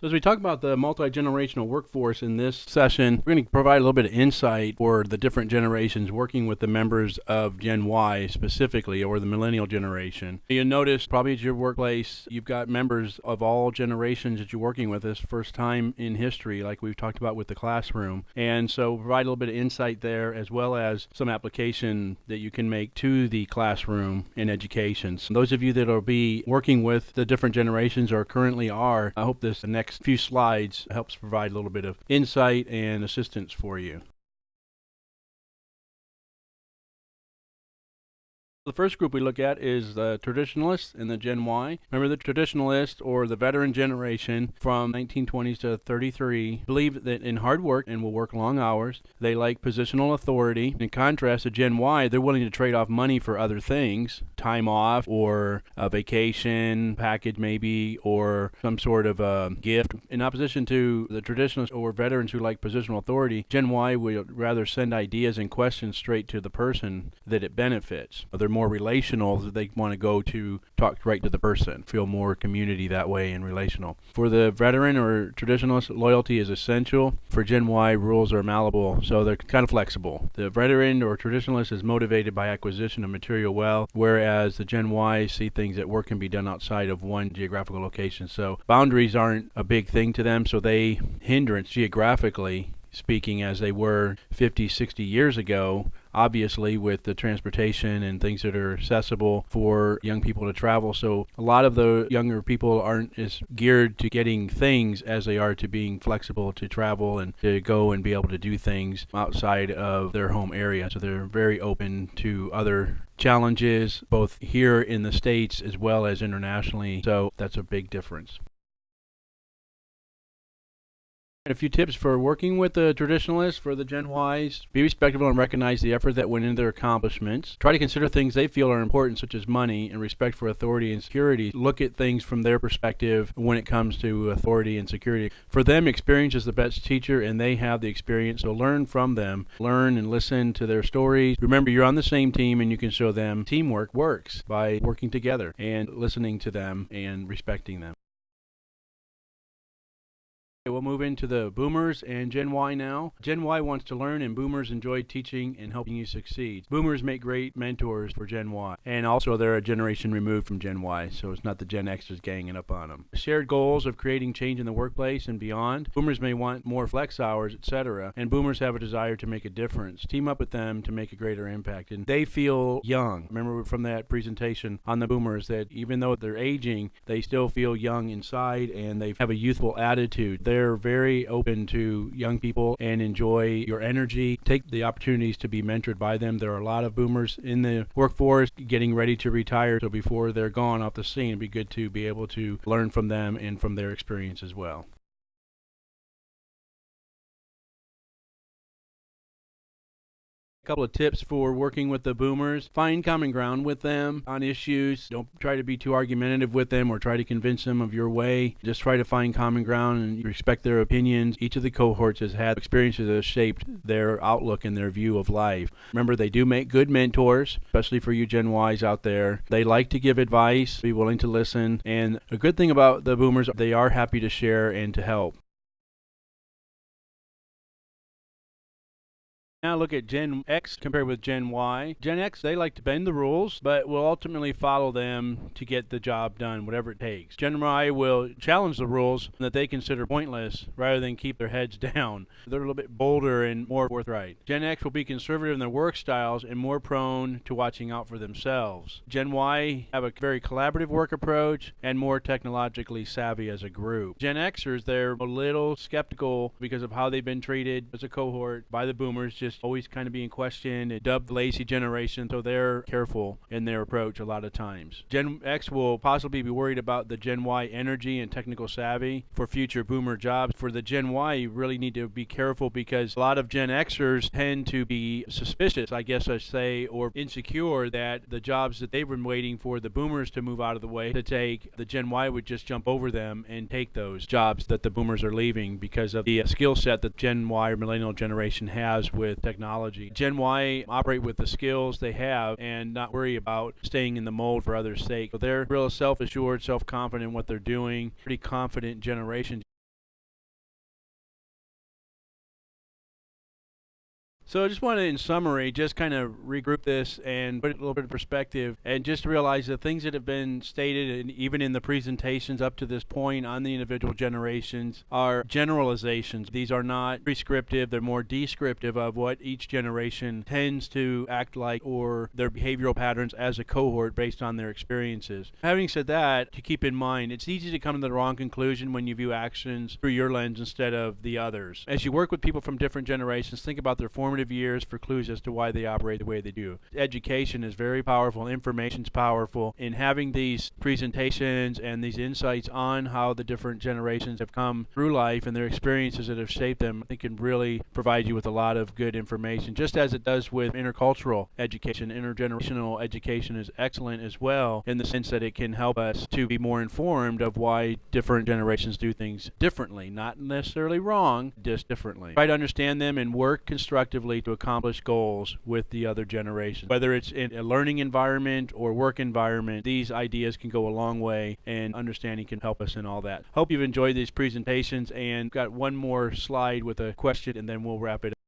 As we talk about the multi-generational workforce in this session, we're going to provide a little bit of insight for the different generations working with the members of Gen Y specifically, or the Millennial Generation. You'll notice probably at your workplace, you've got members of all generations that you're working with this first time in history, like we've talked about with the classroom. And so provide a little bit of insight there, as well as some application that you can make to the classroom in education. So those of you that will be working with the different generations or currently are, I hope this next few slides helps provide a little bit of insight and assistance for you. The first group we look at is the Traditionalists and the Gen Y. Remember, the Traditionalists, or the veteran generation from 1920s to 33, believe that in hard work and will work long hours. They like positional authority. In contrast to Gen Y, they're willing to trade off money for other things, time off or a vacation package maybe, or some sort of a gift. In opposition to the Traditionalists or veterans who like positional authority, Gen Y would rather send ideas and questions straight to the person that it benefits. They're more relational, that they want to go to talk right to the person, feel more community that way and relational. For the veteran or traditionalist, loyalty is essential. For Gen Y, rules are malleable, so they're kind of flexible. The veteran or traditionalist is motivated by acquisition of material wealth, whereas the Gen Y see things that work can be done outside of one geographical location. So boundaries aren't a big thing to them, so they hindrance geographically speaking as they were 50, 60 years ago, obviously with the transportation and things that are accessible for young people to travel. So a lot of the younger people aren't as geared to getting things as they are to being flexible to travel and to go and be able to do things outside of their home area. So they're very open to other challenges, both here in the States as well as internationally. So that's a big difference. A few tips for working with the traditionalists for the Gen Ys. Be respectful and recognize the effort that went into their accomplishments. Try to consider things they feel are important, such as money and respect for authority and security. Look at things from their perspective when it comes to authority and security. For them, experience is the best teacher, and they have the experience, so learn from them. Learn and listen to their stories. Remember, you're on the same team, and you can show them teamwork works by working together and listening to them and respecting them. We'll move into the Boomers and Gen Y now. Gen Y wants to learn, and Boomers enjoy teaching and helping you succeed. Boomers make great mentors for Gen Y, and also they're a generation removed from Gen Y, so it's not the Gen Xers ganging up on them. Shared goals of creating change in the workplace and beyond. Boomers may want more flex hours, etc., and Boomers have a desire to make a difference. Team up with them to make a greater impact, and they feel young. Remember from that presentation on the Boomers that even though they're aging, they still feel young inside, and they have a youthful attitude. They're very open to young people and enjoy your energy. Take the opportunities to be mentored by them. There are a lot of Boomers in the workforce getting ready to retire, so before they're gone off the scene, it'd be good to be able to learn from them and from their experience as well. A couple of tips for working with the Boomers. Find common ground with them on issues. Don't try to be too argumentative with them or try to convince them of your way. Just try to find common ground and respect their opinions. Each of the cohorts has had experiences that have shaped their outlook and their view of life. Remember, they do make good mentors, especially for you Gen Ys out there. They like to give advice, be willing to listen, and a good thing about the Boomers, they are happy to share and to help. Now look at Gen X compared with Gen Y. Gen X, they like to bend the rules, but will ultimately follow them to get the job done, whatever it takes. Gen Y will challenge the rules that they consider pointless rather than keep their heads down. They're a little bit bolder and more forthright. Gen X will be conservative in their work styles and more prone to watching out for themselves. Gen Y have a very collaborative work approach and more technologically savvy as a group. Gen Xers, they're a little skeptical because of how they've been treated as a cohort by the Boomers, just always kind of being questioned and dubbed the lazy generation, so they're careful in their approach a lot of times. Gen X will possibly be worried about the Gen Y energy and technical savvy for future Boomer jobs. For the Gen Y, you really need to be careful because a lot of Gen Xers tend to be suspicious, I guess I say, or insecure that the jobs that they've been waiting for the Boomers to move out of the way to take, the Gen Y would just jump over them and take those jobs that the Boomers are leaving because of the skill set that Gen Y or Millennial Generation has with technology. Gen Y operate with the skills they have and not worry about staying in the mold for others' sake. So they're real self-assured, self-confident in what they're doing, pretty confident generation. So I just want to, in summary, just kind of regroup this and put it a little bit of perspective and just realize the things that have been stated, and even in the presentations up to this point on the individual generations, are generalizations. These are not prescriptive, they're more descriptive of what each generation tends to act like or their behavioral patterns as a cohort based on their experiences. Having said that, to keep in mind, it's easy to come to the wrong conclusion when you view actions through your lens instead of the others. As you work with people from different generations, think about their formative years for clues as to why they operate the way they do. Education is very powerful, information's powerful. In having these presentations and these insights on how the different generations have come through life and their experiences that have shaped them, I think can really provide you with a lot of good information, just as it does with intercultural education. Intergenerational education is excellent as well, in the sense that it can help us to be more informed of why different generations do things differently, not necessarily wrong, just differently. Try to understand them and work constructively to accomplish goals with the other generation. Whether it's in a learning environment or work environment, these ideas can go a long way, and understanding can help us in all that. Hope you've enjoyed these presentations, and got one more slide with a question, and then we'll wrap it up.